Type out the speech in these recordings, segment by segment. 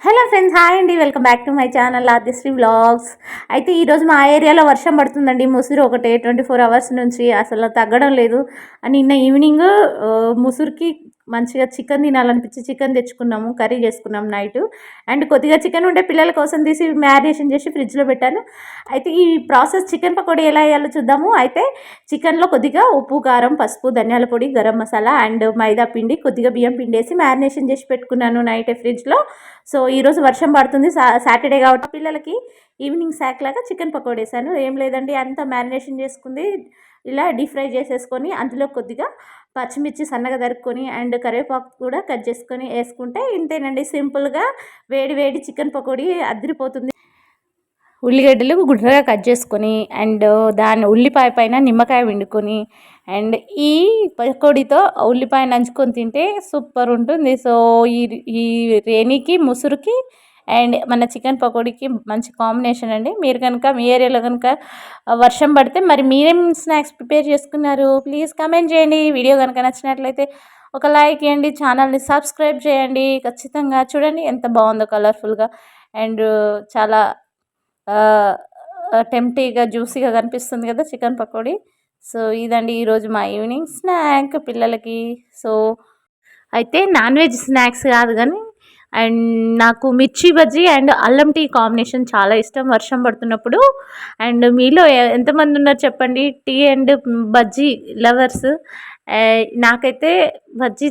Hello friends, hi అండి. Welcome back to my channel Adyasri vlogs. అయితే ఈరోజు మా ఏరియాలో వర్షం పడుతుందండి. ముసురు ఒకటే 24 అవర్స్ నుంచి అసలు తగ్గడం లేదు. నిన్న ఈవినింగ్ ముసురుకి మంచిగా చికెన్ తినాలనిపించి చికెన్ తెచ్చుకున్నాము, కర్రీ చేసుకున్నాము నైట్. అండ్ కొద్దిగా చికెన్ ఉంటే పిల్లల కోసం తీసి మ్యారినేషన్ చేసి ఫ్రిడ్జ్లో పెట్టాను. అయితే ఈ ప్రాసెస్ చికెన్ పకోడీ ఎలా వేయాలో చూద్దాము. అయితే చికెన్లో కొద్దిగా ఉప్పు, కారం, పసుపు, ధనియాల పొడి, గరం మసాలా అండ్ మైదా పిండి, కొద్దిగా బియ్యం పిండి వేసి మ్యారినేషన్ చేసి పెట్టుకున్నాను నైటే ఫ్రిడ్జ్లో. సో ఈరోజు వర్షం పడుతుంది, సాటర్డే కాబట్టి పిల్లలకి ఈవినింగ్ స్నాక్ లాగా చికెన్ పకోడీ వేసాను. ఏం లేదండి, అంతా మ్యారినేషన్ చేసుకుంది ఇలా డీప్ ఫ్రై చేసేసుకొని అందులో కొద్దిగా పచ్చిమిర్చి సన్నగా తరుక్కొని అండ్ కరివేపాకు కూడా కట్ చేసుకొని వేసుకుంటే ఇంతేనండి, సింపుల్గా వేడి వేడి చికెన్ పకోడీ అదిరిపోతుంది. ఉల్లిగడ్డలు గుడ్రగా కట్ చేసుకొని అండ్ దాని ఉల్లిపాయ పైన నిమ్మకాయ పిండుకొని అండ్ ఈ పకోడీతో ఉల్లిపాయ నంచుకొని తింటే సూపర్ ఉంటుంది. సో ఈ రేణికి ముసురుకి అండ్ మన చికెన్ పకోడీకి మంచి కాంబినేషన్ అండి. మీరు కనుక మీ ఏరియాలో కనుక వర్షం పడితే మరి మీరేం స్నాక్స్ ప్రిపేర్ చేసుకున్నారు ప్లీజ్ కామెంట్ చేయండి. వీడియో కనుక నచ్చినట్లయితే ఒక లైక్ ఇవ్వండి, ఛానల్ని సబ్స్క్రైబ్ చేయండి. ఖచ్చితంగా చూడండి ఎంత బాగుందో కలర్ఫుల్గా అండ్ చాలా టెంప్టీగా జ్యూసీగా కనిపిస్తుంది కదా చికెన్ పకోడీ. సో ఇదండి ఈరోజు మా ఈవినింగ్ స్నాక్ పిల్లలకి. సో అయితే నాన్ వెజ్ స్నాక్స్ కాదు కానీ అండ్ నాకు మిర్చి బజ్జీ అండ్ అల్లం టీ కాంబినేషన్ చాలా ఇష్టం వర్షం పడుతున్నప్పుడు. అండ్ మీలో ఎంతమంది ఉన్నారు చెప్పండి టీ అండ్ బజ్జీ లవర్స్. నాకైతే బజ్జీ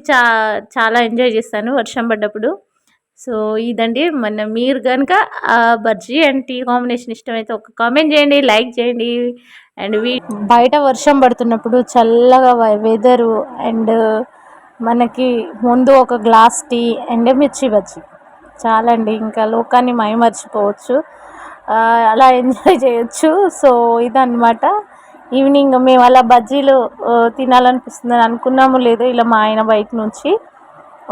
చాలా ఎంజాయ్ చేస్తాను వర్షం పడ్డప్పుడు. సో ఇదండి మీరు కనుక బజ్జీ అండ్ టీ కాంబినేషన్ ఇష్టమైతే ఒక కామెంట్ చేయండి, లైక్ చేయండి. అండ్ బయట వర్షం పడుతున్నప్పుడు చల్లగా వెదరు అండ్ మనకి ముందు ఒక గ్లాస్ టీ అండ్ మిర్చి బజ్జీ చాలండి, ఇంకా లోకాన్ని మైమర్చిపోవచ్చు, అలా ఎంజాయ్ చేయొచ్చు. సో ఇదన్నమాట ఈవినింగ్ మేము అలా బజ్జీలు తినాలనిపిస్తుందని అనుకున్నాము లేదో ఇలా మా ఆయన బయట నుంచి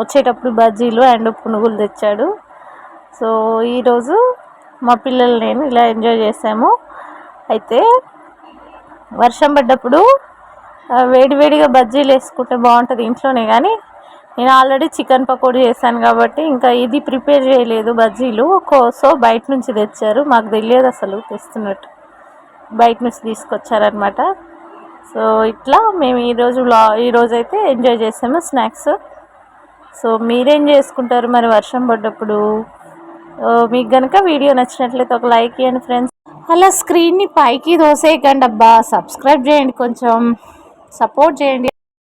వచ్చేటప్పుడు బజ్జీలు అండ్ పునుగులు తెచ్చాడు. సో ఈరోజు మా పిల్లలు నేను ఇలా ఎంజాయ్ చేసాము. అయితే వర్షం పడ్డప్పుడు వేడివేడిగా బజ్జీలు వేసుకుంటే బాగుంటుంది ఇంట్లోనే, కానీ నేను ఆల్రెడీ చికెన్ పకోడీ చేశాను కాబట్టి ఇంకా ఇది ప్రిపేర్ చేయలేదు బజ్జీలు. సో బయట నుంచి తెచ్చారు, మాకు తెలియదు అసలు తెస్తున్నట్టు, బయట నుంచి తీసుకొచ్చారనమాట. సో ఇట్లా మేము ఈరోజు అయితే ఎంజాయ్ చేసాము స్నాక్స్. సో మీరేం చేసుకుంటారు మరి వర్షం పడ్డప్పుడు? మీకు కనుక వీడియో నచ్చినట్లయితే ఒక లైక్ ఇవ్వండి ఫ్రెండ్స్. అలా స్క్రీన్ని పైకి దోసేయకండి అబ్బా, సబ్స్క్రైబ్ చేయండి, కొంచెం సపోర్ట్ చేయండి.